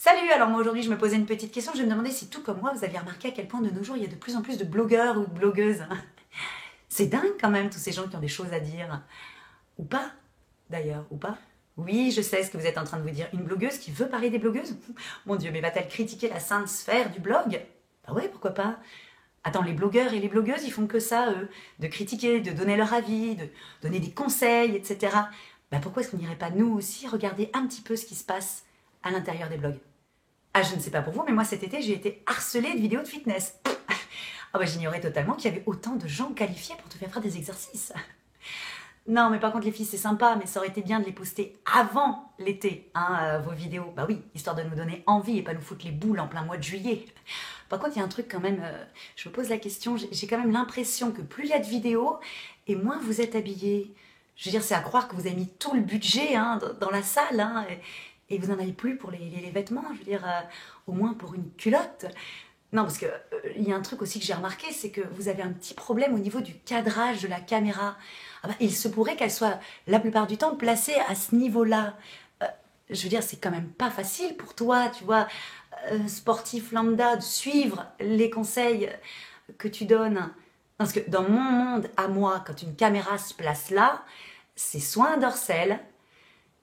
Salut, alors moi aujourd'hui je me posais une petite question, je me demandais si tout comme moi vous aviez remarqué à quel point de nos jours il y a de plus en plus de blogueurs ou de blogueuses. C'est dingue quand même tous ces gens qui ont des choses à dire. Ou pas d'ailleurs, ou pas. Oui, je sais ce que vous êtes en train de vous dire. Une blogueuse qui veut parler des blogueuses. Mon Dieu, mais va-t-elle critiquer la sainte sphère du blog? Bah ouais, pourquoi pas. Attends, les blogueurs et les blogueuses, ils font que ça, eux. De critiquer, de donner leur avis, de donner des conseils, etc. Bah pourquoi est-ce qu'on n'irait pas nous aussi regarder un petit peu ce qui se passe à l'intérieur des blogs? Ah, je ne sais pas pour vous, mais moi cet été, j'ai été harcelée de vidéos de fitness. Ah bah j'ignorais totalement qu'il y avait autant de gens qualifiés pour te faire des exercices. Non, mais par contre les filles, c'est sympa, mais ça aurait été bien de les poster avant l'été, hein, vos vidéos. Bah oui, histoire de nous donner envie et pas nous foutre les boules en plein mois de juillet. Par contre, il y a un truc quand même, je me pose la question, j'ai quand même l'impression que plus il y a de vidéos, et moins vous êtes habillés. Je veux dire, c'est à croire que vous avez mis tout le budget hein, dans la salle, hein, et vous n'en avez plus pour les vêtements, je veux dire, au moins pour une culotte. Non, parce que il y a un truc aussi que j'ai remarqué, c'est que vous avez un petit problème au niveau du cadrage de la caméra. Ah bah, il se pourrait qu'elle soit la plupart du temps placée à ce niveau-là. Je veux dire, c'est quand même pas facile pour toi, tu vois, sportif lambda, de suivre les conseils que tu donnes. Parce que dans mon monde, à moi, quand une caméra se place là, c'est soit un dorsal,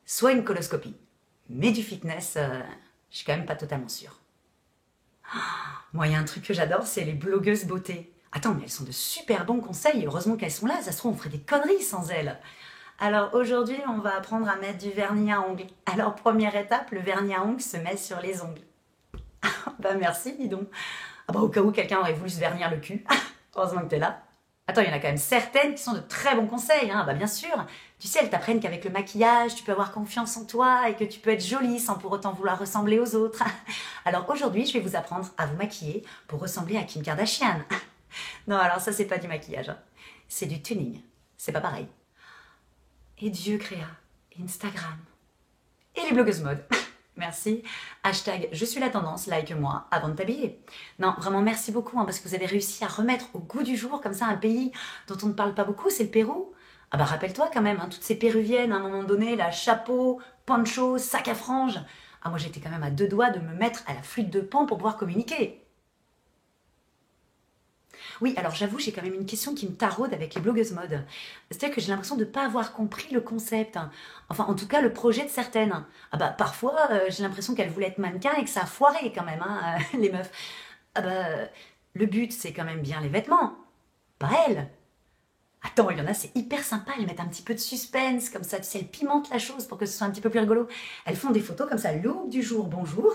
soit une coloscopie. Mais du fitness, je suis quand même pas totalement sûre. Moi, il y a un truc que j'adore, c'est les blogueuses beauté. Attends, mais elles sont de super bons conseils. Heureusement qu'elles sont là. Ça se trouve, on ferait des conneries sans elles. Alors aujourd'hui, on va apprendre à mettre du vernis à ongles. Alors première étape, le vernis à ongles se met sur les ongles. Bah merci, dis donc. Ah bah au cas où quelqu'un aurait voulu se vernir le cul. Heureusement que t'es là. Attends, il y en a quand même certaines qui sont de très bons conseils, hein. Bah bien sûr. Tu sais, elles t'apprennent qu'avec le maquillage, tu peux avoir confiance en toi et que tu peux être jolie sans pour autant vouloir ressembler aux autres. Alors aujourd'hui, je vais vous apprendre à vous maquiller pour ressembler à Kim Kardashian. Non, alors ça, c'est pas du maquillage, hein. C'est du tuning. C'est pas pareil. Et Dieu créa Instagram et les blogueuses mode. Merci. Hashtag je suis la tendance, like moi avant de t'habiller. Non, vraiment merci beaucoup hein, parce que vous avez réussi à remettre au goût du jour comme ça un pays dont on ne parle pas beaucoup, c'est le Pérou. Ah bah rappelle-toi quand même, hein, toutes ces péruviennes à un moment donné, la chapeau, poncho, sac à franges. Ah moi j'étais quand même à deux doigts de me mettre à la flûte de Pan pour pouvoir communiquer. Oui, alors j'avoue, j'ai quand même une question qui me taraude avec les blogueuses mode. C'est-à-dire que j'ai l'impression de ne pas avoir compris le concept. Enfin, en tout cas, le projet de certaines. Ah bah, parfois, j'ai l'impression qu'elles voulaient être mannequins et que ça a foiré quand même, hein, les meufs. Ah bah, le but, c'est quand même bien les vêtements, pas elles. Attends, il y en a, c'est hyper sympa, elles mettent un petit peu de suspense, comme ça, tu sais, elles pimentent la chose pour que ce soit un petit peu plus rigolo. Elles font des photos comme ça, l'aube du jour, bonjour,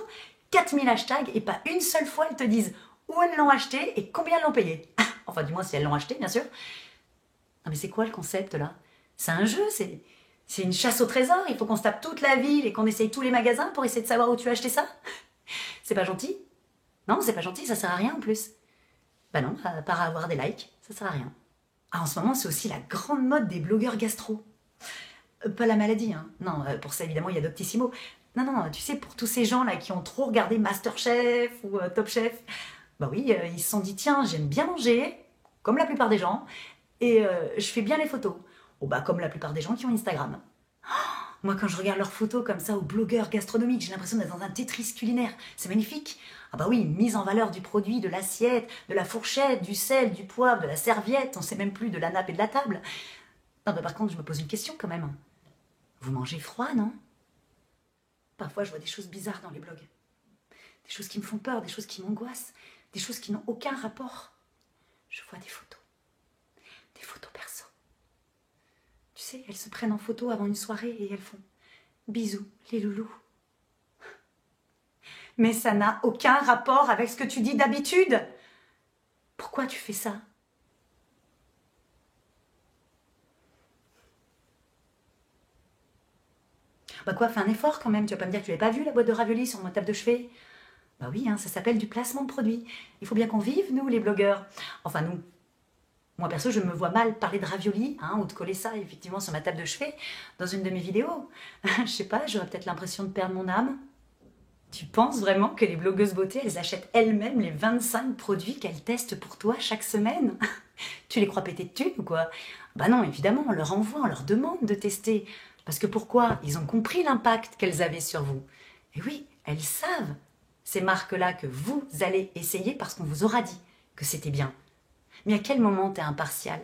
4000 hashtags, et pas une seule fois elles te disent où elles l'ont acheté et combien elles l'ont payé. Enfin, du moins si elles l'ont acheté, bien sûr. Non mais c'est quoi le concept là? C'est un jeu, c'est une chasse au trésor, il faut qu'on se tape toute la ville et qu'on essaye tous les magasins pour essayer de savoir où tu as acheté ça? C'est pas gentil? Non, c'est pas gentil, ça sert à rien en plus. Bah non, à part avoir des likes, ça sert à rien. Ah, en ce moment, c'est aussi la grande mode des blogueurs gastro. Pas la maladie, hein. Non, pour ça, évidemment, il y a Doctissimo. Non, non, tu sais, pour tous ces gens-là qui ont trop regardé Masterchef ou Top Chef, bah oui, ils se sont dit, tiens, j'aime bien manger, comme la plupart des gens, et je fais bien les photos. Oh bah, comme la plupart des gens qui ont Instagram. Moi, quand je regarde leurs photos comme ça aux blogueurs gastronomiques, j'ai l'impression d'être dans un Tetris culinaire. C'est magnifique. Ah bah oui, mise en valeur du produit, de l'assiette, de la fourchette, du sel, du poivre, de la serviette, on sait même plus de la nappe et de la table. Non, bah par contre, je me pose une question quand même. Vous mangez froid, non? Parfois, je vois des choses bizarres dans les blogs. Des choses qui me font peur, des choses qui m'angoissent, des choses qui n'ont aucun rapport. Je vois des photos perso. Tu sais, elles se prennent en photo avant une soirée et elles font bisous, les loulous. Mais ça n'a aucun rapport avec ce que tu dis d'habitude. Pourquoi tu fais ça? Bah quoi, fais un effort quand même. Tu vas pas me dire que tu l'avais pas vu la boîte de raviolis sur ma table de chevet? Bah oui, hein, ça s'appelle du placement de produit. Il faut bien qu'on vive, nous, les blogueurs. Enfin, nous. Moi, perso, je me vois mal parler de raviolis, hein, ou de coller ça, effectivement, sur ma table de chevet, dans une de mes vidéos. Je sais pas, j'aurais peut-être l'impression de perdre mon âme. Tu penses vraiment que les blogueuses beauté, elles achètent elles-mêmes les 25 produits qu'elles testent pour toi chaque semaine? Tu les crois péter de thunes ou quoi? Bah non, évidemment, on leur envoie, on leur demande de tester. Parce que pourquoi? Ils ont compris l'impact qu'elles avaient sur vous. Et oui, elles savent, ces marques-là, que vous allez essayer parce qu'on vous aura dit que c'était bien. Mais à quel moment tu es impartial?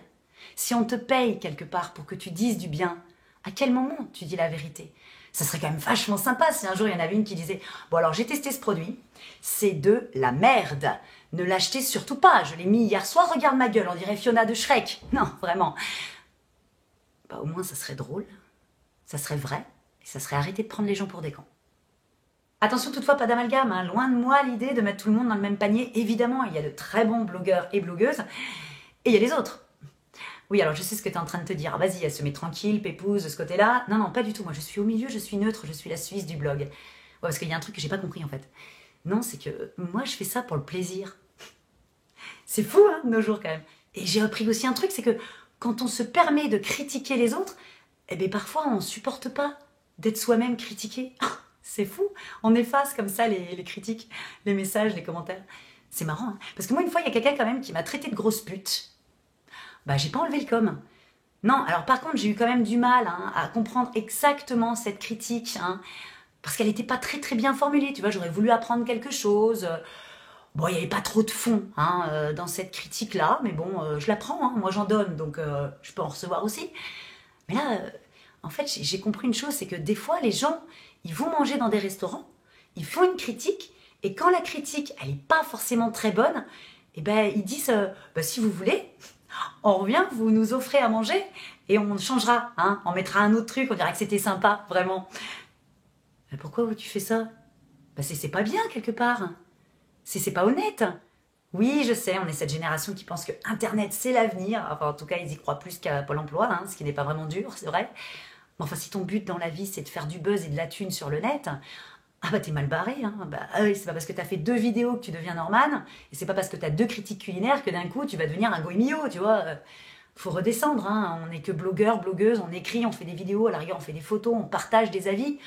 Si on te paye quelque part pour que tu dises du bien, à quel moment tu dis la vérité? Ça serait quand même vachement sympa si un jour il y en avait une qui disait « Bon alors j'ai testé ce produit, c'est de la merde, ne l'achetez surtout pas, je l'ai mis hier soir, regarde ma gueule, on dirait Fiona de Shrek. » Non, vraiment. Bah, au moins ça serait drôle, ça serait vrai, et ça serait arrêter de prendre les gens pour des cons. Attention toutefois, pas d'amalgame, hein. Loin de moi l'idée de mettre tout le monde dans le même panier. Évidemment, il y a de très bons blogueurs et blogueuses, et il y a les autres. Oui, alors je sais ce que tu es en train de te dire. Vas-y, elle se met tranquille, pépouse de ce côté-là. Non, non, pas du tout. Moi, je suis au milieu, je suis neutre, je suis la Suisse du blog. Ouais, parce qu'il y a un truc que j'ai pas compris en fait. Non, c'est que moi, je fais ça pour le plaisir. C'est fou, hein, de nos jours quand même. Et j'ai appris aussi un truc, c'est que quand on se permet de critiquer les autres, eh bien parfois on supporte pas d'être soi-même critiqué. C'est fou. On efface comme ça les critiques, les messages, les commentaires. C'est marrant, hein. Parce que moi, une fois, il y a quelqu'un quand même qui m'a traité de grosse pute. Bah, j'ai pas enlevé le com. Non, alors par contre, j'ai eu quand même du mal à comprendre exactement cette critique, hein, parce qu'elle n'était pas très très bien formulée, tu vois, j'aurais voulu apprendre quelque chose. Bon, il n'y avait pas trop de fond dans cette critique-là, mais bon, je la prends, hein, moi j'en donne, donc je peux en recevoir aussi. Mais là, en fait, j'ai compris une chose, c'est que des fois, les gens, ils vont manger dans des restaurants, ils font une critique, et quand la critique, elle n'est pas forcément très bonne, eh ben, ils disent, bah, si vous voulez, on revient, vous nous offrez à manger et on changera, hein, on mettra un autre truc, on dira que c'était sympa, vraiment. Mais pourquoi tu fais ça? Bah c'est pas bien quelque part. C'est pas honnête. Oui, je sais, on est cette génération qui pense que Internet c'est l'avenir. Enfin, en tout cas, ils y croient plus qu'à Pôle emploi, hein, ce qui n'est pas vraiment dur, c'est vrai. Mais enfin, si ton but dans la vie c'est de faire du buzz et de la thune sur le net, ah bah t'es mal barré, hein. Bah oui, c'est pas parce que t'as fait 2 vidéos que tu deviens Norman, et c'est pas parce que t'as 2 critiques culinaires que d'un coup tu vas devenir un goemio, tu vois. Faut redescendre, hein. On n'est que blogueur, blogueuse, on écrit, on fait des vidéos, à la rigueur on fait des photos, on partage des avis.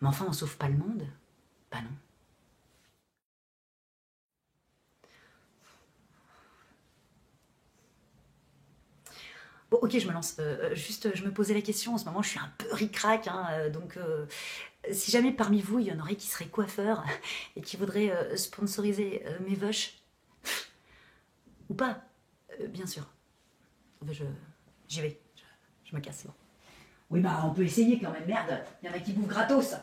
Mais enfin on sauve pas le monde. Bah non. Bon ok, je me lance. Juste, je me posais la question, en ce moment je suis un peu ric-rac, hein, donc si jamais parmi vous il y en aurait qui seraient coiffeurs et qui voudraient sponsoriser mes veuches, ou pas, bien sûr. J'y vais, je me casse, c'est bon. Oui, bah on peut essayer quand même, merde. Il y en a qui bouffent gratos.